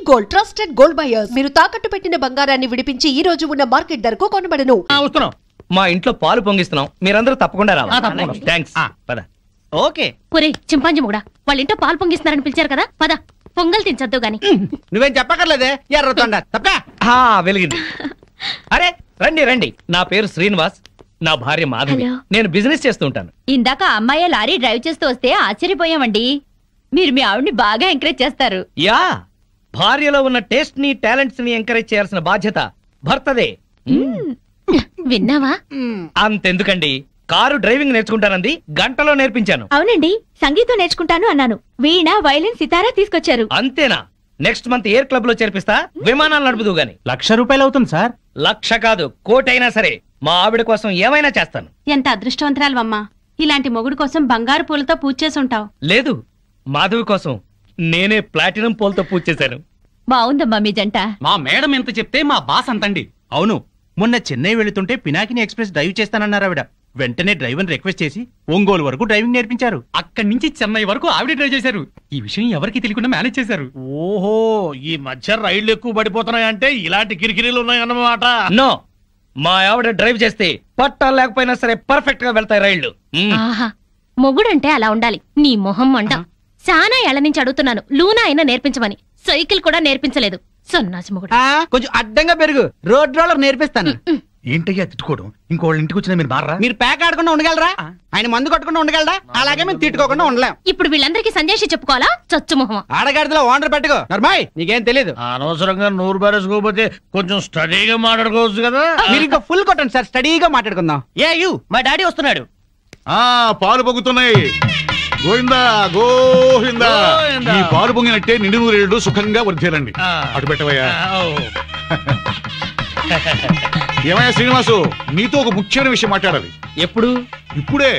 Gold, trusted gold buyers. మీరు తాకట్టు పెట్టిన బంగారాన్ని విడిపించి ఈ రోజు ఉన్న మార్కెట్ ధరకు కొనబడను. వస్తున్నాం. మా ఇంట్లో పాలు పొంగిస్తున్నాం, మీరందరూ తప్పకుండా రావాలి. థాంక్స్. పద. ఓకే. ఒరే చింపాంజీ కూడా వాళ్ళ ఇంట్లో పాలు పొంగిస్తున్నారని పిలిచారు కదా, పద పొంగల్ తినచద్దు గాని. నువ్వేం చెప్పక్కర్లేదే, ఎర్రతొండ తప్ప వెలిగింది. అరే రండి రండి, నా పేరు శ్రీనివాస్, నా భార్య మాధవి. నేను బిజినెస్ చేస్తూ ఉంటాను. ఇందాక అమ్మాయి లారీ డ్రైవ్ చేస్తూ వస్తే ఆశ్చర్యపోయామండి. మీరు మీ ఆవిడ్ని బాగా ఎంకరేజ్ చేస్తారు. యా, భార్యలో ఉన్న టేస్ట్ ని టాలెంట్స్ ని ఎంకరేజ్ చేయాల్సిన బాధ్యత భర్తదే. విన్నావా? అంతెందుకండి, కారు డ్రైవింగ్ నేర్చుకుంటానంది, గంటలో నేర్పించాను. అవునండి, సంగీతం నేర్చుకుంటాను అన్నాను, వీణ, వైలిన్, సితారా తీసుకొచ్చారు. అంతేనా? నెక్స్ట్ మంత్ ఎయిర్ క్లబ్ లో చేర్పిస్తా, విమానాలు నడుపుదు గాని. ₹1,00,000 అవుతుంది సార్. 1,00,000 కాదు, 1,00,000 అయినా సరే మా ఆవిడ కోసం ఏమైనా చేస్తాను. ఎంత అదృష్టవంతరాలమ్మా, ఇలాంటి మొగుడు కోసం బంగారు పూలతో పూజ చేసి ఉంటావు. లేదు, మాధవి కోసం నేనే ప్లాటినం పూలతో పూజ చేశాను. బాగుందమ్మా మీ జంట. మా మేడం ఎంత చెప్తే మా బాస్ అంతండి. అవును, మొన్న చెన్నై వెళుతుంటే పినాకిని ఎక్స్ప్రెస్ డ్రైవ్ చేస్తానన్నారు ఆవిడ. వెంటనే డ్రైవర్ రిక్వెస్ట్ చేసి ఒంగోలు వరకు డ్రైవింగ్ నేర్పించారు. అక్కడి నుంచి చెన్నై వరకు ఆవిడ డ్రైవ్ చేశారు. ఈ విషయం ఎవరికి తెలియకుండా మేనేజ్ చేశారు. ఓహో, ఈ మధ్య రైళ్లు ఎక్కువ పడిపోతున్నాయంటే ఇలాంటి కిరికిరీలు ఉన్నాయన్నమాట. నో, మా ఆవిడ డ్రైవ్ చేస్తే పట్టాలు లేకపోయినా సరే పర్ఫెక్ట్ గా వెళ్తాయి రైళ్లు. ఆహా, మొగుడంటే అలా ఉండాలి. నీ మొహం మండ. చాలా ఏళ్ల నుంచి అడుగుతున్నాను, లూనా అయినా నేర్పించమని. సైకిల్ కూడా నేర్పించలేదు, సన్నాసి మొగుడు. కొంచెం అడ్డంగా పెరుగు, రోడ్ రోలర్ నేర్పిస్తాను. ఏంటయ్యా తిట్టుకోవడం? ఇంకోళ్ళ ఇంటికి వచ్చినా మీరు మారా? మీరు ప్యాక్ ఆడకుండా ఉండగలరా? ఆయన మందు కొట్టకుండా ఉండగలరా? అలాగే మేము తిట్టుకోకుండా ఉండలేం. ఇప్పుడు వీళ్ళందరికీ సందేశం చెప్పుకోవాలా? చచ్చు మొహం. ఆడగాడిలో ఓనర్ పెట్టుకో. నర్మాయ్, నీకేం తెలీదు. అనవసరంగా నోరు బారేసుకోకపోతే కొంచెం స్టడీగా మాట్లాడుకోవచ్చు కదా. మీరు ఇంకా ఫుల్ కొట్టండి సార్, స్టడీగా మాట్లాడుకుందాం. మా డాడీ వస్తున్నాడు. పాలు పొంగుతున్నాయి. గోవిందా గోవిందా. ఈ పాలు పొంగినట్టే నిండు నూరేళ్లు సుఖంగా వర్ధేలండి. అటు పెట్టవయ్యా. ఏమయ్యా శ్రీనివాసు, నీతో ఒక ముఖ్యమైన విషయం మాట్లాడాలి. ఎప్పుడు? ఇప్పుడే.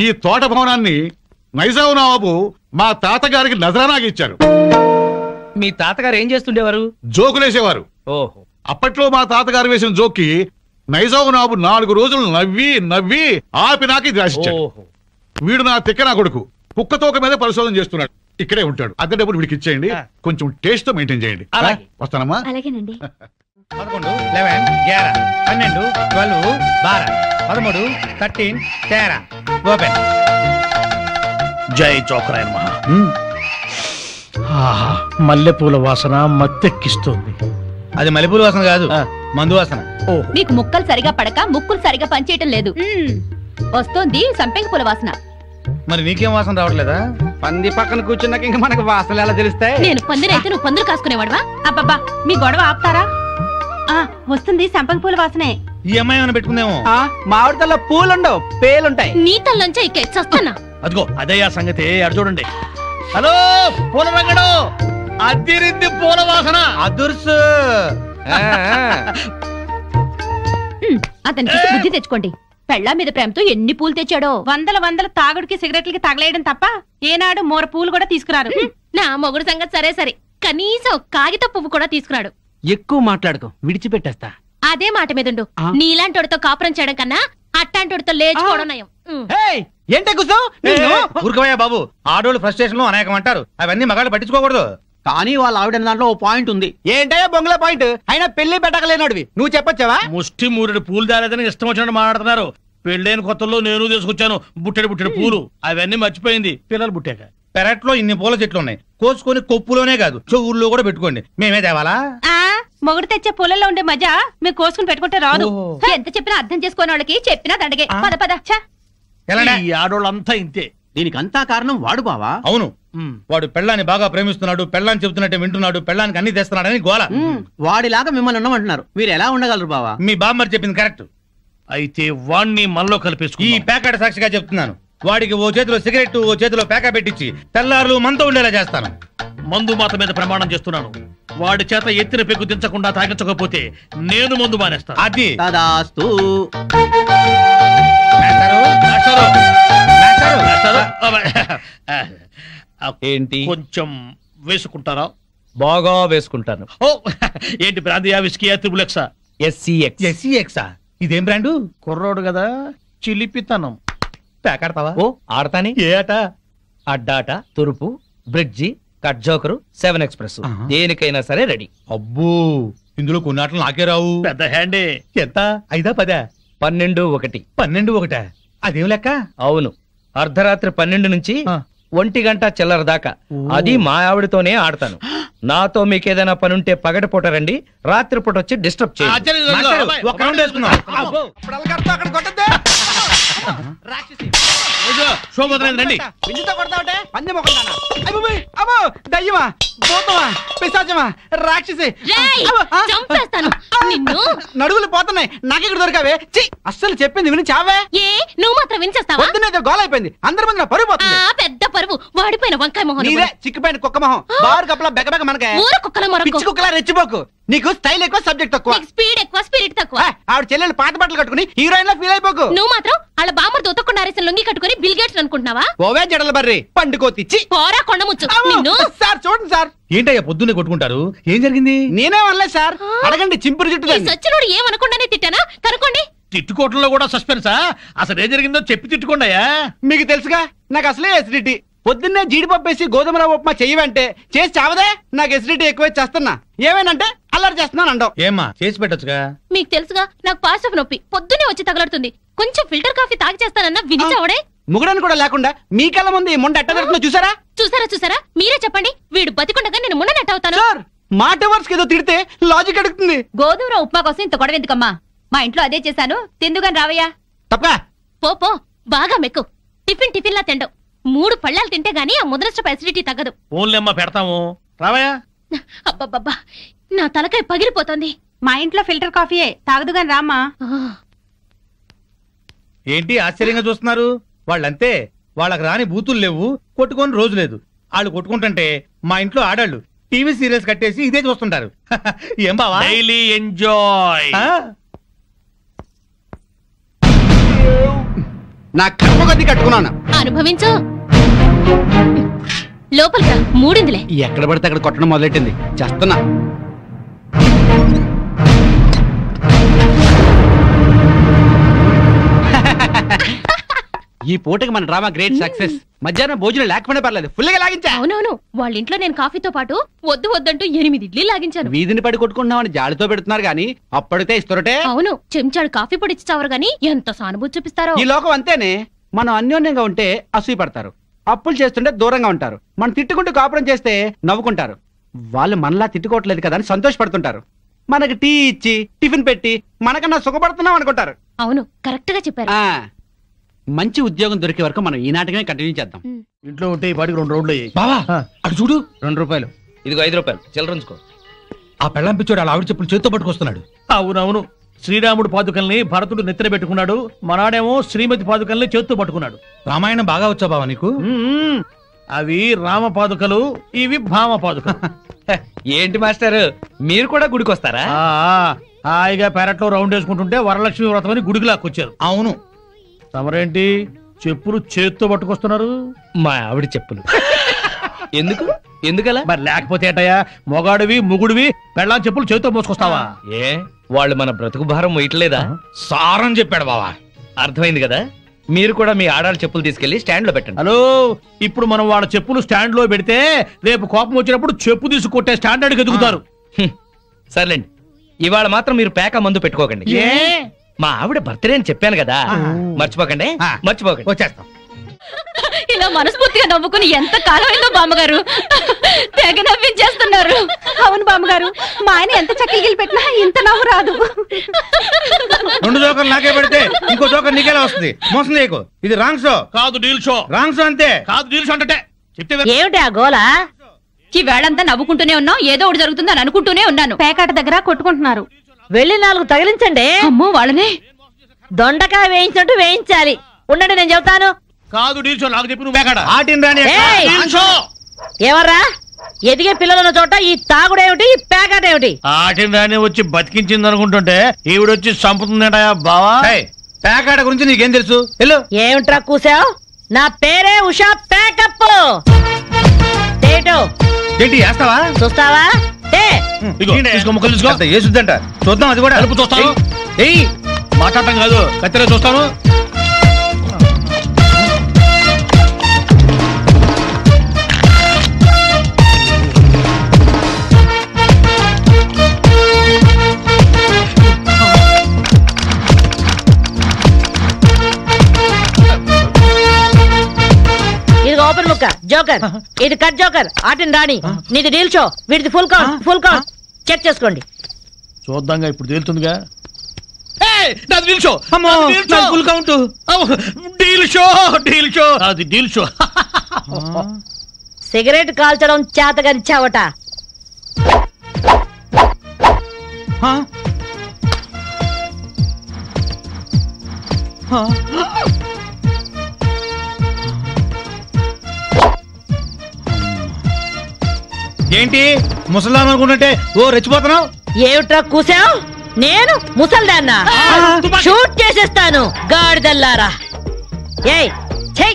ఈ తోట భవనాన్ని నైజాం నవాబు మా తాతగారికి నజరానాగా ఇచ్చారు. మీ తాతగారు ఏం చేస్తుండేవారు? జోకులేసేవారు. ఓహో. అప్పట్లో మా తాతగారు వేసిన జోక్కి నైజాం నవాబు 4 రోజులు నవ్వి నవ్వి ఆపి నాకు ఇది రాసిచ్చాడు. వీడు నా తిక్క నా కొడుకు కుక్కతోక మీద పరిశోధన చేస్తున్నాడు. ఇక్కడే ఉంటాడు. అద్దె డబ్బులు వీడికి ఇచ్చేయండి, కొంచెం టేస్ట్ తో మెయింటైన్ చేయండి. వస్తానమ్మా. అలాగేనండి. 11, 11, 11, 12, 12, 12, 13, 13, 13. ఓపెన్. జై చోకరాయ మహా. మల్లెపూల వాసన మత్తెక్కిస్తుంది. అది మల్లెపూల వాసన కాదు, మందు వాసన. మీకు ముక్కలు సరిగా పడక ముక్కులు సరిగా పనిచేయటం లేదు. వస్తోంది సంపెంగ పూల వాసన. మరి నీకేం వాసన రావట్లేదా? పంది పక్కన కూర్చున్నాక ఇంకా మనకు వాసనలు ఎలా తెలుస్తాయి? నేను పందిరైతే నువ్వు పందులు కాసుకునేవాడవా? అబ్బబ్బా, మీ గొడవ ఆపుతారా? వస్తుంది సంపంగి పూల వాసనే. ఈ అమ్మాయి ఏమైనా పెట్టుకుందేమో. మామిడితల్లో పూలుండవు, పేలుంటాయి. నీ తల్లంచే ఇకే చస్తానా? అదిగో అదయ్యా సంగతి. అడు చూడండి. హలో పూల రంగడు, అదిరింది పూల వాసన. అదుర్సు. అతనికి బుద్ధి తెచ్చుకోండి. పెళ్ళా మీద ప్రేమతో ఎన్ని పూలు తెచ్చాడో. వందల తాగుడికి సిగరెట్లకి తగలేయడం తప్ప ఏనాడు మోర పూలు కూడా తీసుకురారు. నా మొగుడు సంగతి సరే సరే, కనీసం కాగిత పువ్వు కూడా తీసుకురాడు. ఎక్కువ మాట్లాడుకో, విడిచిపెట్టేస్తా. అదే మాట మీదుండు. నీలాంటోడితో కాపురం చేయడం కన్నా అట్టాంటోడితో లేచుకోవడం నయం. ఏంటే కూర్చో. ఊరుకోవయ్యా బాబు, ఆడోళ్ళు ఫ్రస్ట్రేషన్ లో అనేకం అంటారు, అవన్నీ మగాళ్ళు పట్టించుకోకూడదు. కానీ వాళ్ళ ఆవిడ దాంట్లో ఓ పాయింట్ ఉంది. ఏంటయ్యా బొంగుల పాయింట్? అయినా పెళ్లి పెట్టకలేనోడివి నువ్వు చెప్పొచ్చావా? ముష్టి మూరెడు పూలు దాలేదని ఇష్టం వచ్చినట్టు మాట్లాడుతున్నారు. పెళ్ళైన కొత్తలో నేను తీసుకొచ్చాను బుట్టెడు పూలు, అవన్నీ మర్చిపోయింది పిల్లలు పుట్టాక. పెరట్లో ఇన్ని పూల చెట్లు ఉన్నాయి, కోసుకొని కొప్పులోనే కాదు చెవుల్లో కూడా పెట్టుకోండి. మేమే తేవాలా? మొగుడు తెచ్చే పూలలో ఉండే మజా మీరు కోసుకుని పెట్టుకుంటే రాదు. ఎంత చెప్పినా అర్థం చేసుకునే వాళ్ళకి చెప్పినా దండగే. పద పద. ఈ ఆడోళ్ళంతా ఇంతే. దీనికంతా కారణం వాడు బావా. అవును, వాడు పెళ్ళాన్ని బాగా ప్రేమిస్తున్నాడు, పెళ్ళాన్ని చెబుతున్నట్టే వింటున్నాడు, పెళ్ళానికి అన్ని తెస్తున్నాడని గోల. వాడిలాగా మిమ్మల్ని ఉండమంటున్నారు, మీరు ఎలా ఉండగలరు బావా? మీ బామ్మర్ చెప్పింది కరెక్ట్. అయితే వాణ్ణి మనలో కలిపేసుకు. ఈ ప్యాకెట్ సాక్షిగా చెప్తున్నాను, వాడికి ఓ చేతిలో సిగరెట్ ఓ చేతిలో ప్యాకెట్ పెట్టించి తెల్లారులు మనతో ఉండేలా చేస్తాను. మందు మాత మీద ప్రమాణం చేస్తున్నాను, వాడి చేత ఎత్తిన పెగ్గు దించకుండా తాగించకపోతే నేను మందు మానేస్తాను. అది తదాస్తు. ఏంటి కొంచెం వేసుకుంటారా? బాగా వేసుకుంటాను. ఓ ఏంటి బ్రాందియా, విస్కీయా, త్రిబులెక్సా? SCX. ఇదేం బ్రాండు? కుర్రోడు కదా, చిలిపితనం. ప్యాకెడతావా? ఓ ఆడతాని. ఏ ఆట? అడ్డాట, తురుపు, బ్రిడ్జి, కట్ జోకరు, 7 ఎక్స్ప్రెస్ దేనికైనా సరే రెడీ. అబ్బో, ఇందులో కొన్ని ఆటలు నాకే రావు. పెద్ద హ్యాండే. ఎంత? 5 10? 12 1. 12 1? అదేం లెక్క? అవును, అర్ధరాత్రి 12 నుంచి 1 గంట చిల్లర దాకా. అది మా ఆవిడతోనే ఆడతాను. నాతో మీకేదైనా పనుంటే పగటిపూట రండి, రాత్రిపూట వచ్చి డిస్టర్బ్ చేయండి. ఒక రౌండ్ వేసుకుందాం. రండి. దయ్యమా, భూతమా, పిశాచమా, రాక్షసి, చంపేస్తాను నిన్ను. నడువులు పోతున్నాయి, నాకెక్కడ దొరికావే? అస్సలు చెప్పింది విని చావే. ఏ నువ్వు మాత్రం వినిచేస్తావా? పొద్దునేదో గోల అయిపోయింది, అందరి ముందు నా పరువు పోతుంది. పెద్ద పరువు, వాడిపోయిన వంకాయ మొహం. నీదే చిక్కిపోయిన కుక్క మొహం, బారు కప్పలా బెగబెగ మనకే. ఊర కుక్కల మొరకు. పిచ్చి కుక్కలా రెచ్చిపోకు. నీకు స్టైల్ ఎక్కువ, సబ్జెక్ట్ తక్కువ. స్పీడ్ ఎక్కువ, స్పిరిట్ తక్కువ. ఆవిడ చెల్లెలు పాత బట్టలు కట్టుకుని హీరోయిన్ లా ఫీల్ అయిపోకు. నువ్వు మాత్రం వాళ్ళ బామ్మర్ దొత్తకుండా అరేసిన లొంగి కట్టుకుని బిల్ గేట్స్ అనుకుంటున్నావా? ఓవే జడల బర్రి పండుకోతిచ్చి పోరా కొండముచ్చు నిన్ను. సార్ చూడండి సార్. ఏంటయ్యా పొద్దున్నే కొట్టుకుంటారు? ఏం జరిగింది? నేనే అనలేదు సార్, అడగండి చింపురు జుట్టు. సచ్చినోడు ఏమనకుండానే తిట్టానా? కనుకోండి. తిట్టుకోవటంలో కూడా సస్పెన్సా? అసలు ఏం జరిగిందో చెప్పి తిట్టుకోండియా. మీకు తెలుసుగా, నాకు అసలే ఎసిడిటీ. పొద్దున్నే జీడిపప్పు వేసి గోధుమ రవ్వ ఉప్మా చెయ్యవంటే చేసి చావదే. నాకు ఎసిడిటీ ఎక్కువై చేస్తున్నా. ఏమేనంటే అల్లరి చేస్తున్నాను అంటావు. ఏమ్మా చేసి పెట్టొచ్చుగా. మీకు తెలుసుగా, నాకు పాస్ ఆఫ్ నొప్పి పొద్దున్నే వచ్చి తగలడుతుంది. కొంచెం ఫిల్టర్ కాఫీ తాగి చేస్తానన్నా వినిచావడే. ముగడని కూడా లేకుండా మీ కళ్ళ ముందు ఈ ముండ ఎట్ట దొరుకుతుందో చూసారా? చూసారా మీరే చెప్పండి. వీడు బతికుండగా నేను ముండ నెట్ అవుతాను. సార్, మాట వర్స్ ఏదో తిడితే లాజిక్ అడుగుతుంది. గోధుమ ఉప్మా కోసం ఇంత గొడవ ఎందుకమ్మా? మా ఇంట్లో అదే చేశాను, తిందుగాని రావయ్యా. తప్ప పో బాగా మెక్కు. టిఫిన్ లా తిండవు. 3 పళ్ళాలు తింటే గానీ ఆ ముద్రస్టప్ అసిడిటీ తగ్గదు. ఓన్లేమ్మా పెడతాము, రావయ్యా. అబ్బబ్బబ్బా, నా తలకాయ పగిలిపోతుంది. మా ఇంట్లో ఫిల్టర్ కాఫీయే, తాగదుగాని రామ్మా. ఏంటి ఆశ్చర్యంగా చూస్తున్నారు? వాళ్ళంతే, వాళ్ళకి రాని బూతులు లేవు, కొట్టుకొని రోజు లేదు. వాళ్ళు కొట్టుకుంటుంటే మా ఇంట్లో ఆడాళ్ళు టీవీ సీరియల్స్ కట్టేసి ఇదే చూస్తుంటారు. ఏం బావా? Daily enjoy. నా కర్మ కొద్ది కట్టుకున్నాను. అనుభవించు. లోపలికి మూడిందిలే. ఎక్కడ పడితే అక్కడ కొట్టడం మొదలెట్టింది. చేస్తున్నా. ఈ పూటకి మన డ్రామా గ్రేట్ సక్సెస్. మధ్యాహ్నం భోజనం లేకపోయినా పర్లేదు, ఫుల్ గా లాగించా. అవునవును, వాళ్ళ ఇంట్లో నేను కాఫీతో పాటు వద్దంటూ 8 ఇడ్లీ లాగించాను. వీధిని పడి కొట్టుకుంటున్నామని జాలితో పెడుతున్నారు గానీ అప్పటితే ఇస్తురటే. అవును, చెంచాడు కాఫీ పొడి ఇచ్చి చావరు గానీ ఎంత సానుభూతి చూపిస్తారో. ఈ లోకం అంతేనే. మనం అన్యోన్యంగా ఉంటే అసూయ పడతారు, అప్పులు చేస్తుంటే దూరంగా ఉంటారు. మనం తిట్టుకుంటూ కాపురం చేస్తే నవ్వుకుంటారు. వాళ్ళు మనలా తిట్టుకోవట్లేదు కదా అని సంతోషపడుతుంటారు. మనకి టీ ఇచ్చి టిఫిన్ పెట్టి మనకన్నా సుఖపడుతున్నాం అనుకుంటారు. అవును, కరెక్ట్ గా చెప్పారు. మంచి ఉద్యోగం దొరికే వరకు మనం ఈ నాటకమే కంటిన్యూ చేద్దాం. ఇంట్లో ఉంటే ఈ పాటికి 2 రౌండ్లు అయ్యాయి. బావా అటు చూడు. 2 రూపాయలు. ఇదిగో 5 రూపాయలు చిల్లరంచుకో. ఆ పెళ్ళం పిచ్చోడు అలా ఆవిడ చెప్పులు చేత్తో పట్టుకొస్తున్నాడు. అవునవును, శ్రీరాముడు పాదుకల్ని భరతుడు నెత్తిన పెట్టుకున్నాడు, మనాడేమో శ్రీమతి పాదుకల్ని చేత్తో పట్టుకున్నాడు. రామాయణం బాగా వచ్చా బావా నీకు? అవి రామ పాదుకలు, ఇవి భామ పాదుకలు. ఏంటి మాస్టర్, మీరు కూడా గుడికి వస్తారా? హాయిగా పెరట్లో రౌండ్ వేసుకుంటుంటే వరలక్ష్మి వ్రతం అని గుడికి లాక్కొచ్చారు. అవును, తమరేంటి చెప్పులు చేత్తో పట్టుకొస్తున్నారు? మా ఆవిడ చెప్పులు. ఎందుకలా? మరి లేకపోతే ఏటయ్యా, మొగాడివి ముగుడివి పెళ్ళాం చెప్పులు చేత్తో మోసుకొస్తావా? ఏ వాళ్ళు మన బ్రతుకు భారం మొయ్యట్లేదా? సారం చెప్పాడు బావా. అర్థమైంది కదా. మీరు కూడా మీ ఆడాళ్ళ చెప్పులు తీసుకెళ్లి స్టాండ్ లో పెట్టండి. హలో, ఇప్పుడు మనం వాళ్ళ చెప్పులు స్టాండ్ లో పెడితే రేపు కోపం వచ్చినప్పుడు చెప్పు తీసి కొట్టే స్టాండర్డ్కి ఎదుగుతారు. సర్లేండి, ఇవాళ మాత్రం మీరు పేక మందు పెట్టుకోకండి. మా ఆవిడ బర్త్డే అని చెప్పాను కదా, మర్చిపోకండి. వచ్చేస్తాం. ఇలా మనస్ఫూర్తిగా నవ్వుకుని ఎంత కాలమైందో బామ్మగారు. తెగ నవ్వించేస్తున్నారు. అవును బామ్మగారు, మా ఆయన ఎంత చక్కిలు పెట్టినా ఇంత నవ్వు రాదు. 2 జోకర్లు నాకే పెడితే ఇంకో జోకర్ నీకేలా వస్తుంది? మోసం చేయకు. ఇది రాంగ్ షో కాదు, డీల్ షో. రాంగ్ షో అంతే కాదు, డీల్ షో అంటే చెప్తే. ఏమిటి ఆ గోలా? ఈ వేళంతా నవ్వుకుంటూనే ఉన్నాం, ఏదో ఒకటి జరుగుతుందని అనుకుంటూనే ఉన్నాను. పేకాట దగ్గర కొట్టుకుంటున్నారు. వెళ్ళి 4 తగిలించండి. అమ్మో, వాళ్ళనే దొండకాయ వేయించినట్టు వేయించాలి. ఉండండి, నేను చెబుతాను. కాదు, డీల్ షో. నాకు చెప్పి నువ్వు పేకాట ఆటిన్ రాని ఏయ్! Deal show. ఎవర్రా ఎదిగే పిల్లలున్న చోట ఈ తాగుడేమిటి, ఈ పేకాట ఏమిటి? ఆటిన్ రాని వచ్చి బతికించింది అనుకుంటుంటే ఈవిడొచ్చి చంపుతుందటయా బావా. పేకాట గురించి నీకేం తెలుసు? వెళ్ళు. ఏమిట్రా కూసావు? నా పేరే ఉషా పేకప్. ఏంటి వేస్తావా? చూస్తావా? తీసుకో, ముక్కలు తీసుకో. వేసుద్దంట, చూద్దాం. అది కూడా అలుపు చూస్తాను. ఏయ్, మాట్లాడటం కాదు, కత్తిరే చూస్తాను. జోకర్, ఇది కట్ జోకర్, ఆటిని రాణి, నీది డీల్ షో, వీడిది ఫుల్ కౌంట్ చెక్ చేసుకోండి. చూద్దాంగా ఇప్పుడు తేలుతుందిగా. Full count. అది డీల్ షో. సిగరెట్ కాల్చడం చేతగరిచావట. ఏంటి ముసలాం అనుకుంటుంటే ఓ రెచ్చిపోతున్నావు? ఏమిట్రా కూసావు? నేను ముసల్దాన్నా? షూట్ చేసేస్తాను గాడిదల్లారా. ఏయ్ ఛై,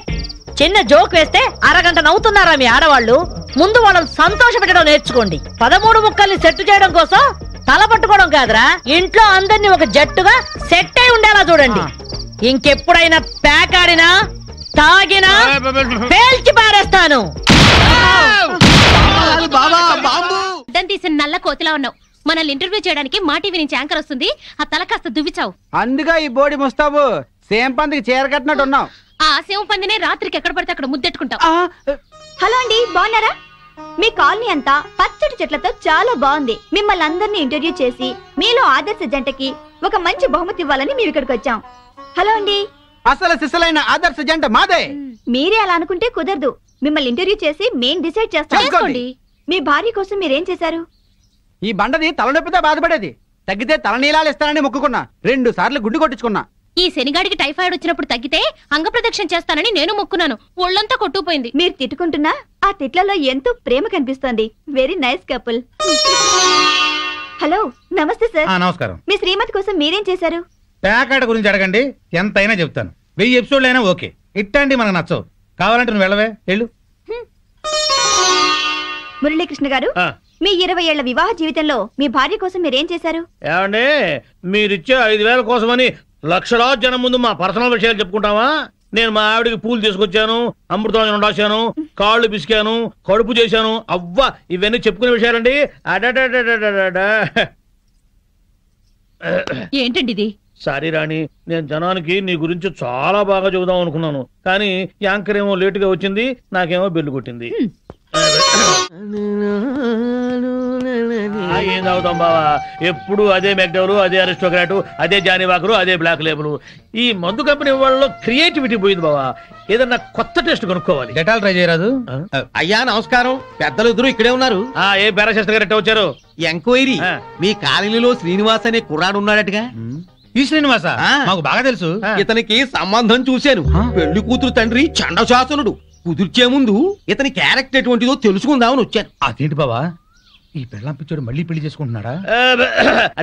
చిన్న జోక్ వేస్తే అరగంట నవ్వుతున్నారా మీ ఆడవాళ్ళు? ముందు వాళ్ళని సంతోష పెట్టడం నేర్చుకోండి. 13 ముక్కల్ని సెట్ చేయడం కోసం తల పట్టుకోవడం కాదురా, ఇంట్లో అందరినీ ఒక జట్టుగా సెట్ అయి ఉండేలా చూడండి. ఇంకెప్పుడైనా ప్యాక్ ఆడినా తాగినా పేల్చి పారేస్తాను. అడ్డం తీసిన నల్ల కోతిలా ఉన్నావు. మనల్ని ఇంటర్వ్యూ చేయడానికి మా టీవీ నుంచి యాంకర్ వస్తుంది. ఆ తల కాస్త దువ్విచావు. అందుగా ఈ బోడి ముస్తాబు సేమ్ పందికి చీర కట్టినట్టు ఉన్నావు. ఆ సేవ పందినే రాత్రికి ఎక్కడ పడితే అక్కడ ముద్దెట్టుకుంటావు. హలో అండి, బాగున్నారా? మీ కాలనీ అంతా పచ్చటి చెట్లతో చాలా బాగుంది. మిమ్మల్ని అందరినీ ఇంటర్వ్యూ చేసి మీలో ఆదర్శ జంటకి ఒక మంచి బహుమతి ఇవ్వాలని మేము ఇక్కడికి వచ్చాం. హలో అండి. అసలు సిసలైన ఆదర్శ జంట మాదే. మీరే అలా అనుకుంటే కుదరదు. మిమ్మల్ని ఇంటర్వ్యూ చేసి మేం డిసైడ్ చేస్తాం. మీ భార్య కోసం మీరేం చేశారు? ఈ బండది తలనొప్పితో బాధపడేది. తగ్గితే తలనీలాలు ఇస్తానని మొక్కుకున్నా. 2 సార్లు గుడ్డు కొట్టించుకున్నా. ఈ శనిగాడికి టైఫాయిడ్ వచ్చినప్పుడు తగ్గితే అంగప్రదక్షిణ చేస్తానని నేను మొక్కున్నాను. ఒళ్ళంతా కొట్టుకుపోయింది. మీరు తిట్టుకుంటున్నా ఆ తిట్లలో ఎంతో ప్రేమ కనిపిస్తోంది. Very nice couple. హలో, నమస్తే సార్. నమస్కారం. మీ శ్రీమతి కోసం మీరేం చేశారు? ప్యాకాట గురించి అడగండి, ఎంతైనా చెప్తాను. 1000 ఎపిసోడ్లు అయినా ఓకే. ఇట్టండి మనకు నచ్చవు. కావాలంటే నువ్వు వెళ్ళవే, వెళ్ళు. మురళీకృష్ణ గారు, మీ 20 ఏళ్ల వివాహ జీవితంలో మీ భార్య కోసం మీరేం చేశారు? ఏమండి, మీరిచ్చే 5000 కోసమని లక్షలాది జనం ముందు మా పర్సనల్ విషయాలు చెప్పుకుంటావా? నేను మా ఆవిడికి పూలు తీసుకొచ్చాను, అమృతం రాశాను, కాళ్ళు పిసికాను, కడుపు చేశాను. అవ్వా, ఇవన్నీ చెప్పుకునే విషయాలండి. ఏంటండి ఇది? సారీ రాణి, నేను జనానికి నీ గురించి చాలా బాగా చెబుదాం అనుకున్నాను, కానీ యాంకర్ ఏమో లేటుగా వచ్చింది, నాకేమో బెల్లు కొట్టింది. ఏం తాగుతాం బావా, ఎప్పుడు అదే మెక్డవరు, అదే అరిస్టోక్రాటు, అదే జానీవాకరు, అదే బ్లాక్ లేబుల్. ఈ మందు కంపెనీ వాళ్ళలో క్రియేటివిటీ పోయింది బావా. ఏదన్నా కొత్త టెస్ట్ కొనుక్కోవాలి. డెటాల్ ట్రై చేయరాదు? అయ్యా నమస్కారం. పెద్దలు ఇద్దరు ఇక్కడే ఉన్నారు. ఏ బేరశాస్త్రి గారు ఎట్ట వచ్చారు? ఎంక్వైరీ, మీ కాలనీలో శ్రీనివాస్ అనే కుర్రాడు ఉన్నాడటగా. ఈ శ్రీనివాస మాకు బాగా తెలుసు. ఇతనికి సంబంధం చూశాను. పెళ్లి కూతురు తండ్రి చండశాసనుడు. కుదిర్చే ముందు ఇతని క్యారెక్టర్ ఎటువంటిదో తెలుసుకుందామని వచ్చాను. అదేంటి బావా, ఈ పెళ్ళాం పిచ్చోడు మళ్ళీ పెళ్లి చేసుకుంటున్నాడా?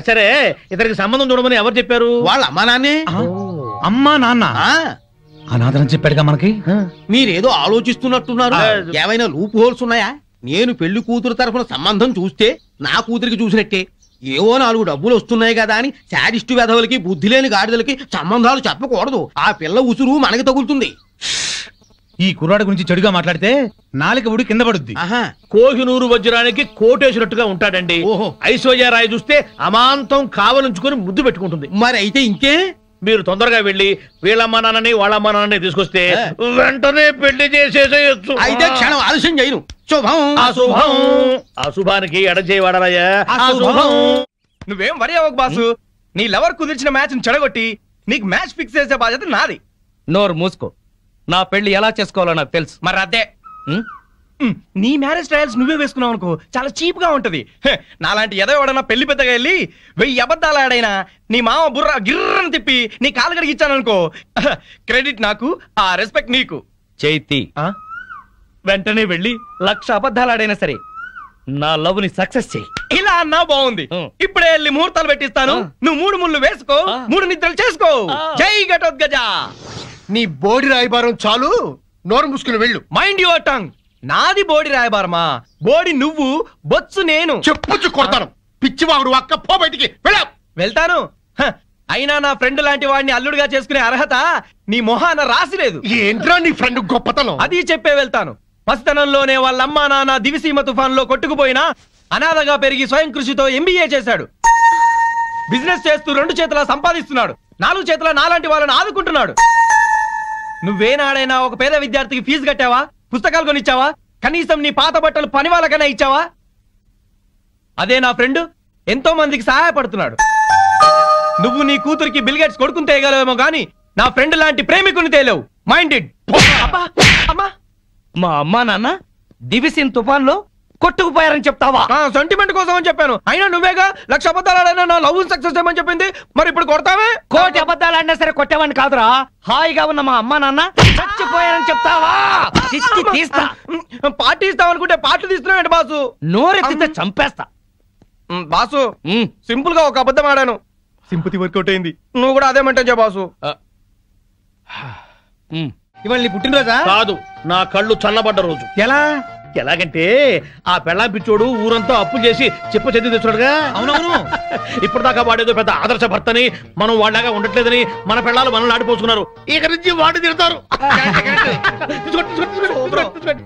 సరే, ఇతనికి సంబంధం చూడమని ఎవరు చెప్పారు? వాళ్ళ అమ్మా నాన్నే. అమ్మా నాన్న అనాథరం చెప్పాడుగా మనకి. మీరేదో ఆలోచిస్తున్నట్టున్నారు. ఏమైనా లూప్ హోల్స్ ఉన్నాయా? నేను పెళ్లి కూతురు తరఫున సంబంధం చూస్తే నా కూతురికి చూసినట్టే. ఏవో 4 డబ్బులు వస్తున్నాయి కదా అని శాడిస్టు వెధవులకి, బుద్ధి లేని గాడిదలకి సంబంధాలు చెప్పకూడదు. ఆ పిల్ల ఉసురు మనకి తగులుతుంది. ఈ కుర్రాడు గురించి చెడుగా మాట్లాడితే నాలుక ఉడి కింద పడుద్ది. కోహినూరు వజ్రానికి కోటేసినట్టుగా ఉంటాడండి. ఐశ్వర్యరాయ్ చూస్తే అమాంతం కావలించుకొని ముద్దు పెట్టుకుంటుంది. మరి అయితే ఇంకే, మీరు తొందరగా వెళ్ళి వీళ్ళమ్మ నాన్నని వాళ్ళమ్మ నాన్నని తీసుకొస్తే వెంటనే పెళ్లి చేసేసేయచ్చు. అయితే క్షణం ఆలస్యం చేయను. శుభం. అశుభం. అశుభానికి ఎడచేయవాడరాయ్యా. అశుభం. నువ్వేం వరి అవ్వకు బాసు. నీ లవర్ కుదిర్చిన మ్యాచ్ చెడగొట్టి నీకు మ్యాచ్ ఫిక్స్ చేసే బాధ్యత నాది. నోరు మూసుకో. నా పెళ్లి ఎలా చేసుకోవాలో నాకు తెలుసు. మరి అదే నీ మ్యారేజ్ ట్రయల్స్ నువ్వే వేసుకున్నావు అనుకో, చాలా చీప్ గా ఉంటది. నాలాంటి ఎదో ఎవడన్నా పెళ్లి పెద్దగా వెళ్ళి 1000 అబద్ధాలు ఆడైనా నీ మామ బుర్ర గిర్రని తిప్పి నీ కాలు కడిగిచ్చాను అనుకో, క్రెడిట్ నాకు, ఆ రెస్పెక్ట్ నీకు. చైతి, వెంటనే వెళ్ళి 1,00,000 అబద్ధాలు ఆడైనా సరే నా లవ్ ని సక్సెస్ చెయ్యి. ఇలా అన్నా బాగుంది. ఇప్పుడే వెళ్ళి ముహూర్తాలు పెట్టిస్తాను. నువ్వు 3 ముళ్ళు వేసుకో, 3 నిద్రలు చేసుకో. జై ఘటోత్కజ. నీ బోడి రాయబారం చాలు, నోరు మూసుకుని వెళ్ళు. Mind your tongue. నాది బోడి రాయబారమా? బోడి నువ్వు, బొత్సు నేను. చెప్పుచ్చు కొడతాను. పిచ్చివాగుడు అక్క, పో బయటికి. వెళ్తాను. అయినా నా ఫ్రెండ్ లాంటి వాడిని అల్లుడిగా చేసుకునే అర్హత నీ మొహాన రాసిలేదు. ఏంట్రా నీ ఫ్రెండ్ గొప్పతనం? అది చెప్పే వెళ్తాను. పసితనంలోనే వాళ్ళమ్మా నాన్న దివిసీమ తుఫాన్ లో కొట్టుకుపోయినా అనాథగా పెరిగి స్వయం కృషితో MBA చేశాడు. బిజినెస్ చేస్తూ 2 చేతులా సంపాదిస్తున్నాడు. 4 చేతుల నాలాంటి వాళ్ళని ఆదుకుంటున్నాడు. నువ్వేనాడైనా ఒక పేద విద్యార్థికి ఫీజు కట్టావా? పుస్తకాలు కొనిచ్చావా? కనీసం నీ పాత బట్టలు పని వాళ్ళకైనా ఇచ్చావా? అదే నా ఫ్రెండ్ ఎంతో మందికి సహాయపడుతున్నాడు. నువ్వు నీ కూతురికి బిల్ గేట్స్ కొడుకుని తేయగలవేమో గానీ నా ఫ్రెండ్ లాంటి ప్రేమికుని తేలేవు. మైండెడ్. మా అమ్మా నాన్న దివిసిన్ తుఫాన్ లో కొట్టుకుపోయారని చెప్తావా? సెంటిమెంట్ కోసం అని చెప్పాను. అయినా నువ్వేగా 1,00,000 అబద్ధాలు ఆడైనా నా లవ్ సక్సెస్ చేయమని చెప్పింది. మరి ఇప్పుడు కొడతావే? 1,000 అబద్ధాలు ఆడినా సరే కొట్టేవాడిని కాదురా. హాయిగా ఉన్న మా అమ్మా నాన్న చచ్చిపోయారని చెప్తావా? తీస్తా. పార్టీ ఇస్తావనుకుంటే పార్టీ తీస్తున్నావు బాసు. నోరెత్తితే చంపేస్తా. బాసు సింపుల్ గా ఒక అబద్ధం ఆడాను, సింపతి వర్కౌట్ అయింది. నువ్వు కూడా అదే మంటే బాసు. ఇవాళ నీ పుట్టినరోజా? కాదు, నా కళ్ళు చల్లబడ్డ రోజు. ఎలాగంటే ఆ పెళ్ళాం పిచ్చోడు ఊరంతా అప్పులు చేసి చెప్ప చెంది తెచ్చాడుగా. అవునవును. ఇప్పటిదాకా వాడేదో పెద్ద ఆదర్శ భర్తని, మనం వాళ్ళగా ఉండట్లేదని మన పెళ్ళాలు మనల్ని ఆడిపోసుకున్నారు. ఇక నుంచి వాడు తిడతారు.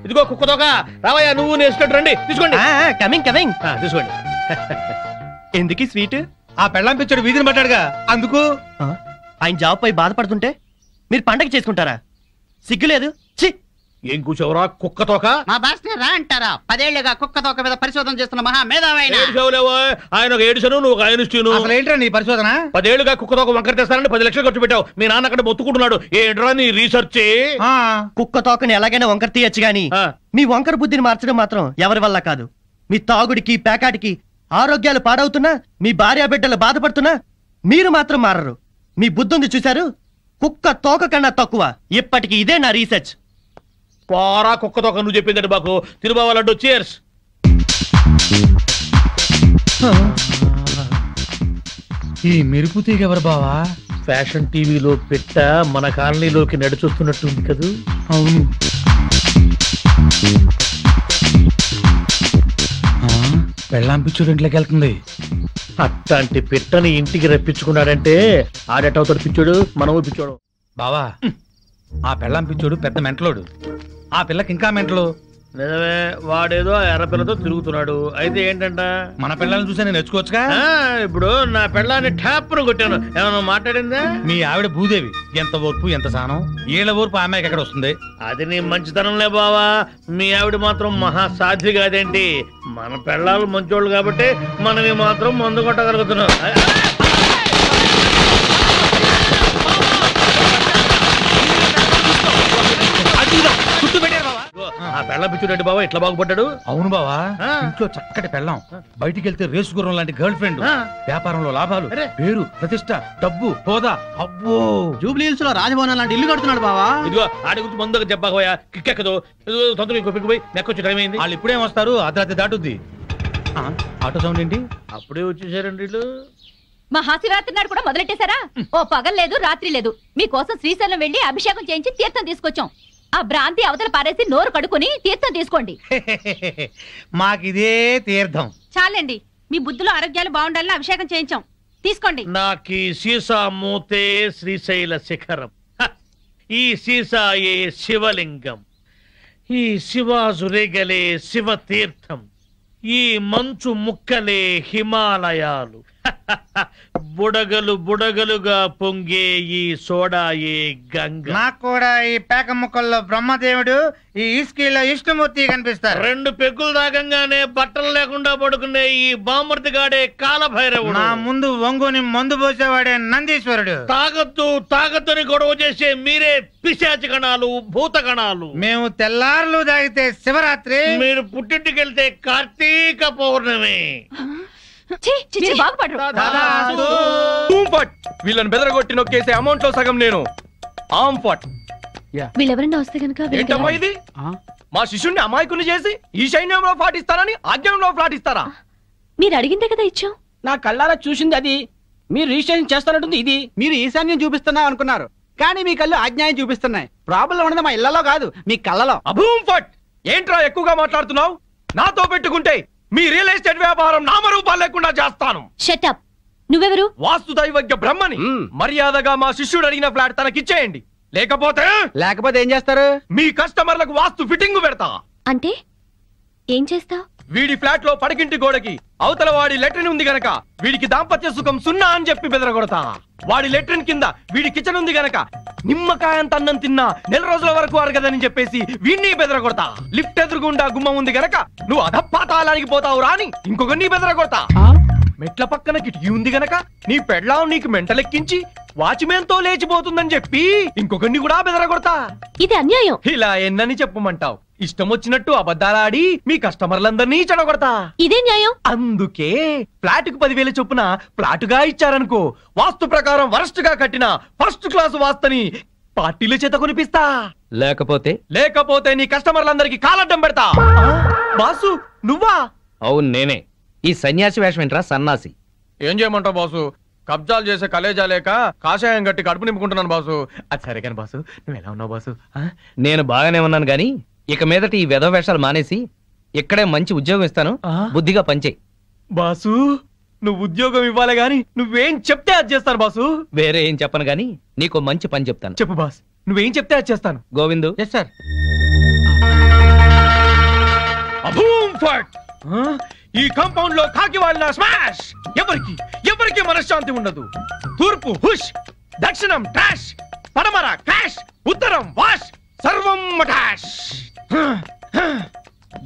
ఇదిగో కుక్కతోక, రావయ్యా నువ్వు నేర్చుకుంటూ రండి. తీసుకోండి. Coming coming. తీసుకోండి. ఎందుకు స్వీట్? ఆ పెళ్ళాం పిచ్చోడు వీధిని పట్టాడుగా, అందుకు. ఆయన జాబ్ పై బాధపడుతుంటే మీరు పండగ చేసుకుంటారా? సిగ్గులేదు. ఛీ! ఏం కూర్చోవరా కుక్కతోక? మా బాస్ రా అంటారా? 10 ఏళ్లుగా కుక్కతోక మీద పరిశోధన చేస్తున్న మహా మేధావైన ఆయన ఒక ఏడుసను, నువ్వు ఒక ఆయనను. అసలు ఏంట్రా నీ పరిశోధన? 10 ఏళ్లుగా కుక్కతోక వంకర తెస్తానని 10 లక్షలు ఖర్చు పెట్టావు. మీ నాన్న అక్కడ మొత్తుకుంటున్నాడు. ఏంట్రా నీ రీసెర్చ్? కుక్క తోకని ఎలాగైనా వంకర తీయచ్చు గాని మీ వంకర బుద్ధిని మార్చడం మాత్రం ఎవరి వల్ల కాదు. మీ తాగుడికి పేకాటికి ఆరోగ్యాలు పాడవుతున్నా, మీ భార్య బిడ్డలు బాధపడుతున్నా మీరు మాత్రం మారరు. మీ బుద్ధుంది చూశారు? కుక్క తోక కన్నా తక్కువ. ఇప్పటికి ఇదే నా రీసెర్చ్. పోరా కుక్కతోక, నువ్వు చెప్పిందండి బాకు. తిరుబావాలంటూ చీర్స్. ఈ మెరుపు తీగ ఎవరు బావా? ఫ్యాషన్ టీవీలో పెట్ట మన కాలనీలోకి నడిచొస్తున్నట్టుంది కదూ. అవును. పెళ్ళాం పిచ్చుడు ఇంట్లోకి వెళ్తుంది. అట్లాంటి పిట్టని ఇంటికి రప్పించుకున్నాడంటే ఆడేటవుతాడు పిచ్చోడు, మనము పిచ్చోడు. బావా ఆ పెళ్ళాం పిచ్చోడు పెద్ద మెంటలోడు. ఆ పిల్లకి ఇంకా మెంటలు. నిజమే, వాడేదో ఎర్రపిల్లతో తిరుగుతున్నాడు. అయితే ఏంటంట, మన పిల్లల్ని చూసా నేను నేర్చుకోవచ్చుగా. ఇప్పుడు నా పిల్లాన్ని ట్యాప్ను కొట్టాను, ఏమన్నా మాట్లాడిందా? మీ ఆవిడ భూదేవి, ఎంత ఓర్పు ఎంత సానం. ఏళ్ళ ఓర్పు ఆమెకి ఎక్కడ వస్తుంది? అది నీ మంచితనంలే బావా. మీ ఆవిడ మాత్రం మహాసాధ్వి కాదేంటి? మన పిల్లలు మంచోళ్ళు కాబట్టి మనవి మాత్రం మందు కొట్టగలుగుతున్నాం. ఆ పెళ్ళం పిచ్చుడండి బావా ఇట్లా బాగుపడ్డాడు. అవును బావా, ఇంట్లో చక్కటి పెళ్ళం, బయటికి వెళ్తే రేసు గుర్రం లాంటి గర్ల్ ఫ్రెండ్, వ్యాపారంలో లాభాలు, పేరు ప్రతిష్ట, డబ్బు, హోదా. అబ్బో, జూబ్లీ హిల్స్ లో రాజభవనం లాంటి ఇల్లు కడుతున్నాడు బావా. ఇదిగో ఆడి గురించి ముందుగా చెప్పకపోయా కిక్కెక్కదు. తొందరగా ఇంకో పిక్కు పోయి నెక్కొచ్చి టైం అయింది. వాళ్ళు ఇప్పుడేం వస్తారు? అర్ధరాత్రి దాటుద్ది. ఆటో సౌండ్ ఏంటి? అప్పుడే వచ్చేసారండి వీళ్ళు. మహాశివరాత్రి నాడు కూడా మొదలెట్టేశారా? ఓ పగలు లేదు రాత్రి లేదు. మీకోసం శ్రీశైలం వెళ్లి అభిషేకం చేయించి తీర్థం తీసుకొచ్చాం. ఆ భ్రాంతి అవతల పారేసి నోరు కడుకొని తీర్థం తీసుకోండి. మాకిదే తీర్థం చాలండి, మీ బుద్ధులు ఆరోగ్యాలు బాగుండాలని అభిషేకం చేయించాం. తీసుకోండి. నాకీ సీసా మూతే శ్రీశైల శిఖరం, ఈ సీసాయే శివలింగం, ఈ శివాజురేగలే శివ తీర్థం, ఈ మంచు ముక్కలే హిమాలయాలు, బుడగలు బుడగలుగా పొంగే ఈ సోడాయే గంగ. నాకు కూడా ఈ పేక ముక్కల్లో బ్రహ్మదేవుడు, ఈ ఇస్కీలో విష్ణుమూర్తి కనిపిస్తారు. 2 పెగ్గులు దాగంగానే బట్టలు లేకుండా పడుకునే ఈ బామర్తిగాడే కాలభైరవుడు. నా ముందు వంగుని మందు పోసేవాడే నందీశ్వరుడు. తాగొద్దు తాగొద్దని గొడవ చేసే మీరే పిశాచి గణాలు, భూత గణాలు. మేము తెల్లారులు తాగితే శివరాత్రి, మీరు పుట్టింటికెళ్తే కార్తీక పౌర్ణమి. వీళ్ళని బెదరగొట్టి నొక్కేసే అమౌంట్ లో సగం నేను. వీళ్ళెవరన్నా వస్తే కనుక ఏంటమ్మా ఇది? మా శిష్యుణ్ణి అమాయకుని చేసి ఈ సైన్యంలో పాటిస్తారని ఆజ్ఞంలో పాటిస్తారా? మీరు అడిగిందే కదా ఇచ్చాం. నా కళ్ళారా చూసింది అది. మీరు రిజిస్ట్రేషన్ చేస్తానంటుంది ఇది. మీరు ఈశాన్యం చూపిస్తున్నా అనుకున్నారు, కానీ మీ కళ్ళు అజ్ఞాయం చూపిస్తున్నాయి. ప్రాబ్లం ఉన్నది మా ఇళ్లలో కాదు, మీ కళ్ళలో. అభూమ్ ఫట్! ఏంట్రా ఎక్కువగా మాట్లాడుతున్నావు? నాతో పెట్టుకుంటే మీ రియల్ ఎస్టేట్ వ్యాపారం నామరూపాలు లేకుండా చేస్తాను. Shut up. నువ్వెవరు? వాస్తు దైవజ్ఞ బ్రహ్మని. మర్యాదగా మా శిష్యుడు అడిగిన ఫ్లాట్ తనకిచ్చేయండి, లేకపోతే ఏం చేస్తారు? మీ కస్టమర్లకు వాస్తు ఫిట్టింగ్ పెడతా. అంటే ఏం చేస్తావు? వీడి ఫ్లాట్ లో పడకింటి గోడకి అవతల వాడి లెటర్ని ఉంది గనక వీడికి దాంపత్య సుఖం 0 అని చెప్పి బెదరగొడతా. వాడి లెట్రిన్ కింద వీడి కిచెన్ ఉంది గనక నిమ్మకాయ అంత అన్నం తిన్నా నెల రోజుల వరకు అరగదని చెప్పేసి వీడిని బెదరగొడతా. లిఫ్ట్ ఎదురుగుండా గుమ్మం ఉంది గనక నువ్వు అధపాతాళానికి పోతావు రాని ఇంకొకరిని బెదరగొడతా. మెట్ల పక్కన కిటికీ ఉంది గనక నీ పెళ్ళాం నీకు మెంటలెక్కించి వాచ్మెన్ తో లేచిపోతుందని చెప్పి ఇంకొకరిని కూడా బెదరగొడతా. ఇది అన్యాయం. ఇలా ఎన్నని చెప్పమంటావు? ఇష్టం వచ్చినట్టు అబద్ధాలాడి మీ కస్టమర్లందరినీ చెడగొడతా. ఇదే న్యాయం. అందుకే ఫ్లాట్ కు 10,000 చొప్పున ఫ్లాటుగా ఇచ్చారనుకో, వాస్తు ప్రకారం వరస్ట్ గా కట్టిన ఫస్ట్ క్లాస్ వాస్తుని పార్టీల చేత కొనిపిస్తా. లేకపోతే నీ కస్టమర్లందరికి కాలడ్డం పెడతా. బాసు నువ్వా? అవును నేనే. ఈ సన్యాసి వేషం ఏంట్రా సన్నాసి? ఏం చేయమంటావు బాసు? కబ్జాలు చేసే కలేజా లేక కాషాయం గట్టి కడుపు నింపుకుంటున్నాను బాసు. అది సరే కానీ బాసు నువ్వు ఎలా ఉన్నావు బాసు? నేను బాగానే ఉన్నాను గాని ఇక మీదట ఈ వెధవ వేషాలు మానేసి ఇక్కడే మంచి ఉద్యోగం ఇస్తాను, బుద్ధిగా పనిచేయి. బాసు నువ్వు ఉద్యోగం ఇవ్వాలి గాని నువ్వేం చెప్తే అది చేస్తాను బాసు. వేరే ఏం చెప్పను గాని నీకు మంచి పని చెప్తాను. చెప్పు బాస్, నువ్వేం చెప్తే అది చేస్తాను. గోవిందు. Yes sir. ఈ కాంపౌండ్ లో కాకి వాళ్ళ స్మాష్. ఎవరికి మనశ్శాంతి ఉండదు. తూర్పు హుష్, దక్షిణం ట్రాష్, పడమర క్రాష్, ఉత్తరం వాష్, సర్వం మటాష్.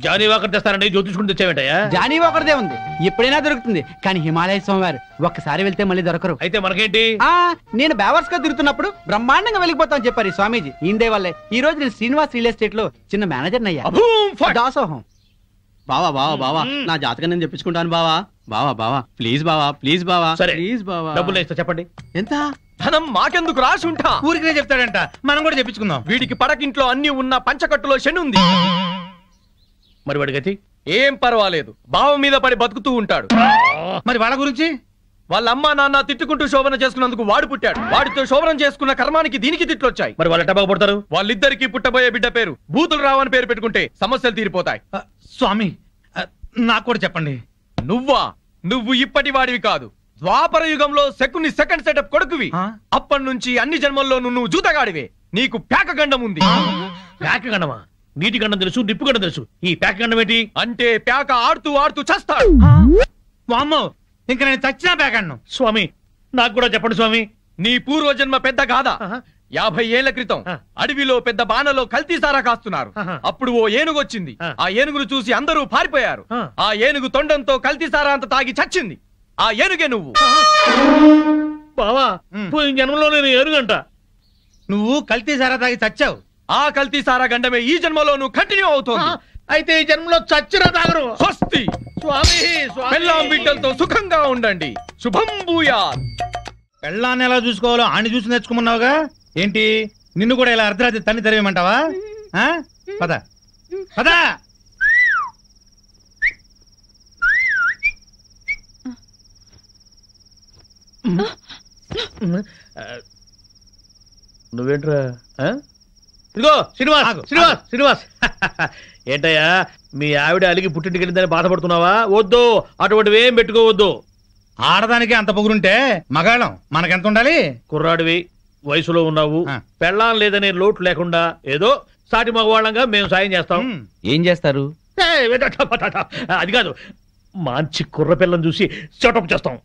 జానీ వాకర్ తెస్తానండి, జ్యోతిష్కుని తెచ్చావేంటయ్యా? జానీ వాకర్దే ఉంది, ఎప్పుడైనా దొరుకుతుంది. కానీ హిమాలయ స్వామివారు ఒక్కసారి వెళ్తే మళ్ళీ దొరకరు. అయితే మనకేంటి? నేను బేవర్స్ గా తిరుగుతున్నప్పుడు బ్రహ్మాండంగా వెళ్ళిపోతాను చెప్పారు ఈ స్వామీజీ. ఇందే వల్లే ఈ రోజు నేను శ్రీనివాస్ రియల్ ఎస్టేట్ లో చిన్న మేనేజర్ అయ్యా. దాసోహం. బావా బావా బావా నా జాతకం నేను చెప్పించుకుంటాను బావా. బావా బావా ప్లీజ్ బావా, ప్లీజ్ బావా, ప్లీజ్ బావా. డబ్బులు ఇస్తా చెప్పండి. ఎంత ధనం మాకెందుకు రాసి ఉంటా? ఊరికే చెప్తాడంట, మనం కూడా చెప్పించుకుందాం. వీడికి పడకింట్లో అన్ని ఉన్న పంచకట్టులో శని ఉంది. మరి వాడి గతి? ఏం పర్వాలేదు, బావ మీద పడి బతుకుతూ ఉంటాడు. మరి వాళ్ళ గురించి? వాళ్ళ అమ్మా నాన్న తిట్టుకుంటూ శోభన చేసుకున్నందుకు వాడు పుట్టాడు. వాడితో శోభనం చేసుకున్న కర్మానికి దీనికి తిట్లొచ్చాయి. మరి వాళ్ళు ఎట్ట బాగుపడతారు? వాళ్ళిద్దరికి పుట్టబోయే బిడ్డ పేరు బూతులు రావని పేరు పెట్టుకుంటే సమస్యలు తీరిపోతాయి. స్వామి నాకు కూడా చెప్పండి. నువ్వు ఇప్పటి వాడివి కాదు, ద్వాపర యుగంలో శకుని సెకండ్ సెటప్ కొడుకువి. అప్పటి నుంచి అన్ని జన్మల్లోనూ నువ్వు జూతగాడివే. నీకు ప్యాక గండం ఉంది. ప్యాక గండమా? నీటి గండం తెలుసు, నిప్పు గండం తెలుసు, ఈ ప్యాక గండం ఏంటి? అంటే ప్యాక ఆడుతూ ఆడుతూ చస్తాడు. వామ్మో, ఇంకా నేను చచ్చినా ప్యాక గండం. స్వామి నాకు కూడా చెప్పండి స్వామి. నీ పూర్వజన్మ పెద్ద గాథ. 50 ఏళ్ల క్రితం అడవిలో పెద్ద బాణలో కల్తీసారా కాస్తున్నారు. అప్పుడు ఓ ఏనుగు వచ్చింది. ఆ ఏనుగును చూసి అందరూ పారిపోయారు. ఆ ఏనుగు తొండంతో కల్తీసారా అంత తాగి చచ్చింది. ఆ ఏనుగే నువ్వు. బావా పోయిన జన్మలో నేను ఏనుగంట. నువ్వు కల్తీసారా తాగి చచ్చావు. ఆ కల్తీసారా గండమే ఈ జన్మలో నువ్వు కంటిన్యూ అవుతోంది. అయితే ఈ జన్మలో చచ్చిరా తాగరు. స్వస్తి. స్వామి పెళ్ళాం బిడ్డలతో సుఖంగా ఉండండి. శుభం భూయాత్. పెళ్ళాన్ని ఎలా చూసుకోవాలో ఆని చూసి నేర్చుకోమన్నావుగా, ఏంటి నిన్ను కూడా ఇలా అర్ధరాత్రి తన్ని తరివేమంటావా? పద పద. నువ్వేంట్రా? ఇదిగో శ్రీనివాస్ ఏంటయ్యా మీ ఆవిడ అలిగి పుట్టింటికి వెళ్ళిందని బాధపడుతున్నావా? వద్దు, అటువంటివి ఏం పెట్టుకోవద్దు. ఆడదానికి అంత పొగురుంటే మగాళ్ళం మనకెంత ఉండాలి? కుర్రాడివి, వయసులో ఉన్నావు, పెళ్ళాం లేదనే లోటు లేకుండా ఏదో సాటి మగవాళ్ళంగా మేము సాయం చేస్తాం. ఏం చేస్తారు? అది కాదు, మంచి కుర్ర పిల్లని చూసి సెటప్ చేస్తాం.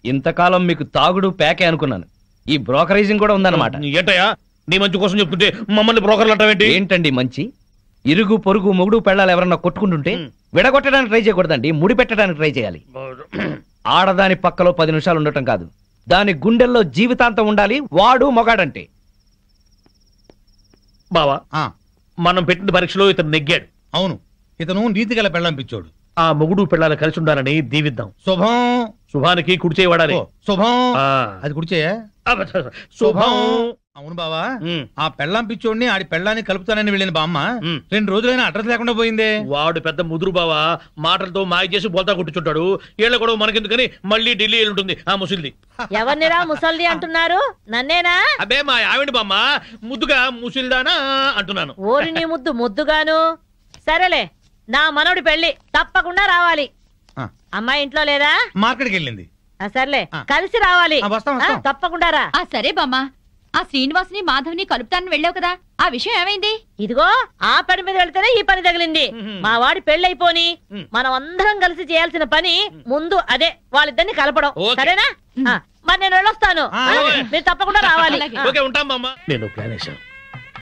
ఇంతకాలం మీకు తాగుడు ప్యాకే అనుకున్నాను, ఈ బ్రోకరేజింగ్ కూడా ఉందన్నమాట. ఏంటయ్యా నీ మంచి కోసం చెప్తుంటే మమ్మల్ని బ్రోకర్లు అంటావేంటి? ఏంటండి మంచి? ఇరుగు పొరుగు మొగుడు పెళ్ళాలు ఎవరన్నా కొట్టుకుంటుంటే విడగొట్టడానికి ట్రై చేయకూడదండి, ముడి పెట్టడానికి ట్రై చేయాలి. ఆడదాని పక్కలో 10 నిమిషాలు ఉండటం కాదు, దాని గుండెల్లో జీవితాంతం ఉండాలి. వాడు మొగాడంటే. బావా మనం పెట్టిన పరీక్షలో ఇతను నెగ్గాడు. అవును, ఇతను నీతి గల పెళ్ళంపించాడు. ఆ మొగుడు పెళ్ళాలు కలిసి ఉండాలని దీవిద్దాం. శుభం. శుభానికి కుడిచే వాడాలి. శుభం. అది కుడిచే శుభం. అవును బావా, ఆ పెళ్ళాం పిచ్చోడిని ఆడి పెళ్ళాన్ని కలుపుతానని వెళ్ళిన బామ్మ 2 రోజులైనా అడ్రస్ లేకుండా పోయిందే. వాడు పెద్ద ముదురు బావా, మాటలతో మాయ చేసి బోల్తా కొట్టుచుంటాడు. ఏళ్ళ కూడా మనకెందుకని మళ్ళీ ఢిల్లీ ఉంటుంది ఆ ముసిల్ది. ఎవరినిరా ముసల్ది అంటున్నారు? నన్నేనా? అబ్బే మా ఆవిడ బామ్మ, ముద్దుగా ముసిల్దానా అంటున్నాను. ఓరి నీ ముద్దు ముద్దుగాను. సరేలే, నా మనోడి పెళ్లి తప్పకుండా రావాలి. అమ్మాయి ఇంట్లో లేదా? మార్కెట్కి వెళ్ళింది. సర్లే, కలిసి రావాలి. తప్పకుండా రా. సరే బామ్మ, ఆ శ్రీనివాస్ని మాధవ్ని కలుపుతానని వెళ్ళావు కదా, ఆ విషయం ఏమైంది? ఇదిగో ఆ పని మీద వెళ్తేనే ఈ పని తగిలింది. మా వాడి పెళ్ళైపోని మనం అందరం కలిసి చేయాల్సిన పని ముందు అదే, వాళ్ళిద్దరిని కలపడం. సరేనా? మరి నేను వెళ్ళొస్తాను. మీరు తప్పకుండా రావాలి. ఓకే ఉంటాం బామ్మ. నేను ప్లాన్ వేశాను.